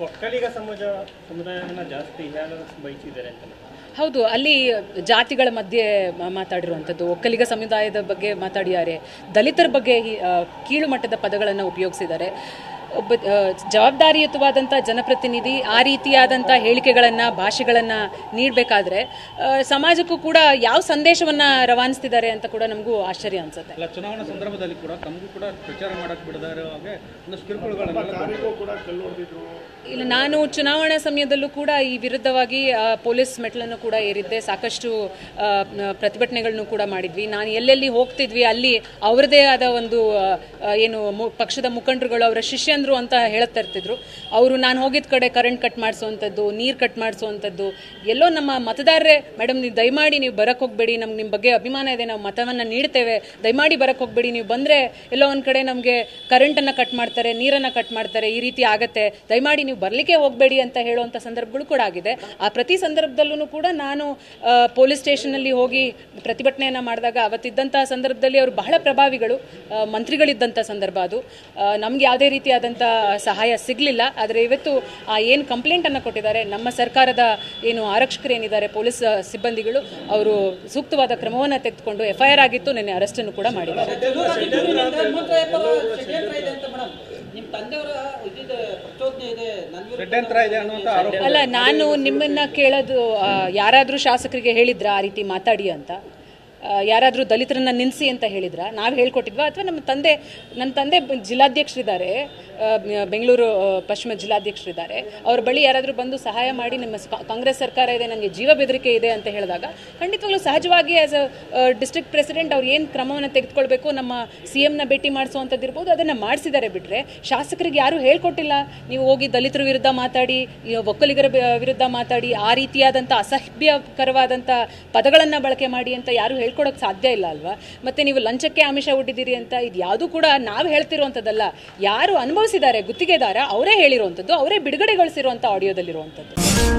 ಒಕ್ಕಲಿಗ ಸಮುದಾಯವನ್ನು ಜಾಸ್ತಿ ಬಯಸಿದ್ದಾರೆ ಅಂತ. ಹೌದು, ಅಲ್ಲಿ ಜಾತಿಗಳ ಮಧ್ಯೆ ಮಾತಾಡಿರುವಂಥದ್ದು, ಒಕ್ಕಲಿಗ ಸಮುದಾಯದ ಬಗ್ಗೆ ಮಾತಾಡಿದ್ದಾರೆ, ದಲಿತರ ಬಗ್ಗೆ ಕೀಳು ಮಟ್ಟದ ಪದಗಳನ್ನು ಉಪಯೋಗಿಸಿದ್ದಾರೆ. ಒಬ್ಬ ಜವಾಬ್ದಾರಿಯುತವಾದಂಥ ಜನಪ್ರತಿನಿಧಿ ಆ ರೀತಿಯಾದಂಥ ಹೇಳಿಕೆಗಳನ್ನು ಭಾಷೆಗಳನ್ನು ನೀಡಬೇಕಾದ್ರೆ ಸಮಾಜಕ್ಕೂ ಕೂಡ ಯಾವ ಸಂದೇಶವನ್ನು ರವಾನಿಸ್ತಿದ್ದಾರೆ ಅಂತ ಕೂಡ ನಮಗೂ ಆಶ್ಚರ್ಯ ಅನ್ಸುತ್ತೆ. ಚುನಾವಣಾ ಸಂದರ್ಭದಲ್ಲಿ ಕೂಡ ತಮಗೂ ಕೂಡ ಪ್ರಚಾರ ಮಾಡಕ್ಕೆ ಬಿಡದಾರೆ ಹಾಗೆ ಇಲ್ಲ, ನಾನು ಚುನಾವಣಾ ಸಮಯದಲ್ಲೂ ಕೂಡ ಈ ವಿರುದ್ಧವಾಗಿ ಪೊಲೀಸ್ ಮೆಟ್ಲನ್ನು ಕೂಡ ಏರಿದ್ದೆ, ಸಾಕಷ್ಟು ಪ್ರತಿಭಟನೆಗಳನ್ನು ಕೂಡ ಮಾಡಿದ್ವಿ. ನಾನು ಎಲ್ಲೆಲ್ಲಿ ಹೋಗ್ತಿದ್ವಿ ಅಲ್ಲಿ ಅವರದೇ ಆದ ಒಂದು ಏನು ಪಕ್ಷದ ಮುಖಂಡರುಗಳು ಅವರ ಶಿಷ್ಯಂದರು ಅಂತ ಹೇಳ್ತಾ ಇರ್ತಿದ್ರು. ಅವರು ನಾನು ಹೋಗಿದ್ದ ಕಡೆ ಕರೆಂಟ್ ಕಟ್ ಮಾಡಿಸುವಂಥದ್ದು, ನೀರು ಕಟ್ ಮಾಡಿಸುವಂಥದ್ದು, ಎಲ್ಲೋ ನಮ್ಮ ಮತದಾರರೇ ಮೇಡಮ್ ನೀವು ದಯಮಾಡಿ ನೀವು ಬರಕ್ಕೆ ಹೋಗಬೇಡಿ, ನಮ್ಗೆ ನಿಮ್ಮ ಬಗ್ಗೆ ಅಭಿಮಾನ ಇದೆ, ನಾವು ಮತವನ್ನು ನೀಡ್ತೇವೆ, ದಯಮಾಡಿ ಬರಕ್ಕೆ ಹೋಗಬೇಡಿ, ನೀವು ಬಂದರೆ ಎಲ್ಲೋ ಒಂದು ಕಡೆ ನಮಗೆ ಕರೆಂಟನ್ನು ಕಟ್ ಮಾಡ್ತಾರೆ, ನೀರನ್ನು ಕಟ್ ಮಾಡ್ತಾರೆ, ಈ ರೀತಿ ಆಗತ್ತೆ, ದಯಮಾಡಿ ನೀವು ಬರಲಿಕ್ಕೆ ಹೋಗಬೇಡಿ ಅಂತ ಹೇಳುವಂಥ ಸಂದರ್ಭಗಳು ಕೂಡ ಆಗಿದೆ. ಆ ಪ್ರತಿ ಸಂದರ್ಭದಲ್ಲೂ ಕೂಡ ನಾನು ಪೊಲೀಸ್ ಸ್ಟೇಷನ್ನಲ್ಲಿ ಹೋಗಿ ಪ್ರತಿಭಟನೆಯನ್ನು ಮಾಡಿದಾಗ ಅವತ್ತಿದ್ದಂಥ ಸಂದರ್ಭದಲ್ಲಿ ಅವರು ಬಹಳ ಪ್ರಭಾವಿಗಳು, ಮಂತ್ರಿಗಳಿದ್ದಂಥ ಸಂದರ್ಭ ಅದು. ನಮ್ಗೆ ಯಾವುದೇ ರೀತಿಯಾದಂಥ ಸಹಾಯ ಸಿಗಲಿಲ್ಲ. ಆದರೆ ಇವತ್ತು ಏನು ಕಂಪ್ಲೇಂಟನ್ನು ಕೊಟ್ಟಿದ್ದಾರೆ ನಮ್ಮ ಸರ್ಕಾರದ ಏನು ಆರಕ್ಷಕರು ಏನಿದ್ದಾರೆ ಪೊಲೀಸ್ ಸಿಬ್ಬಂದಿಗಳು, ಅವರು ಸೂಕ್ತವಾದ ಕ್ರಮವನ್ನು ತೆಗೆದುಕೊಂಡು FIR ಆಗಿತ್ತು, ನಿನ್ನೆ ಅರೆಸ್ಟನ್ನು ಕೂಡ ಮಾಡಿದ್ದಾರೆ. ಅಲ್ಲ, ನಾನು ನಿಮ್ಮನ್ನ ಕೇಳೋದು, ಯಾರಾದರೂ ಶಾಸಕರಿಗೆ ಹೇಳಿದ್ರ ಆ ರೀತಿ ಮಾತಾಡಿ ಅಂತ? ಯಾರಾದರೂ ದಲಿತರನ್ನ ನಿಲ್ಲಿಸಿ ಅಂತ ಹೇಳಿದ್ರ? ನಾವು ಹೇಳ್ಕೊಟ್ಟಿದ್ವಾ? ಅಥವಾ ನನ್ನ ತಂದೆ ಜಿಲ್ಲಾಧ್ಯಕ್ಷರಿದ್ದಾರೆ, ಬೆಂಗಳೂರು ಪಶ್ಚಿಮ ಜಿಲ್ಲಾಧ್ಯಕ್ಷರಿದ್ದಾರೆ, ಅವ್ರ ಬಳಿ ಯಾರಾದರೂ ಬಂದು ಸಹಾಯ ಮಾಡಿ ನಿಮ್ಮ ಕಾಂಗ್ರೆಸ್ ಸರ್ಕಾರ ಇದೆ, ನನಗೆ ಜೀವ ಬೆದರಿಕೆ ಇದೆ ಅಂತ ಹೇಳಿದಾಗ ಖಂಡಿತವಾಗ್ಲೂ ಸಹಜವಾಗಿ ಆ್ಯಸ್ ಅ ಡಿಸ್ಟ್ರಿಕ್ಟ್ ಪ್ರೆಸಿಡೆಂಟ್ ಅವ್ರು ಏನು ಕ್ರಮವನ್ನು ತೆಗೆದುಕೊಳ್ಬೇಕು, ನಮ್ಮ CMನ ಭೇಟಿ ಮಾಡಿಸುವಂಥದ್ದು ಇರ್ಬೋದು, ಅದನ್ನು ಮಾಡಿಸಿದ್ದಾರೆ. ಬಿಟ್ಟರೆ ಶಾಸಕರಿಗೆ ಯಾರೂ ಹೇಳ್ಕೊಟ್ಟಿಲ್ಲ ನೀವು ಹೋಗಿ ದಲಿತರ ವಿರುದ್ಧ ಮಾತಾಡಿ, ಒಕ್ಕಲಿಗರ ವಿರುದ್ಧ ಮಾತಾಡಿ, ಆ ರೀತಿಯಾದಂಥ ಅಸಭ್ಯಕರವಾದಂಥ ಪದಗಳನ್ನು ಬಳಕೆ ಮಾಡಿ ಅಂತ ಯಾರು ಹೇಳ್ಕೊಡೋಕೆ ಸಾಧ್ಯ ಇಲ್ಲ ಅಲ್ವಾ? ಮತ್ತು ನೀವು ಲಂಚಕ್ಕೆ ಆಮಿಷ ಒಡ್ಡಿದ್ದೀರಿ ಅಂತ ಇದು ಯಾವುದೂ ಕೂಡ ನಾವು ಹೇಳ್ತಿರುವಂಥದ್ದಲ್ಲ, ಯಾರು ಅನುಭವಿಸಿದ್ದಾರೆ ಗುತ್ತಿಗೆದಾರ ಅವರೇ ಹೇಳಿರುವಂಥದ್ದು, ಅವರೇ ಬಿಡುಗಡೆಗೊಳಿಸಿರುವಂಥ ಆಡಿಯೋದಲ್ಲಿರುವಂಥದ್ದು.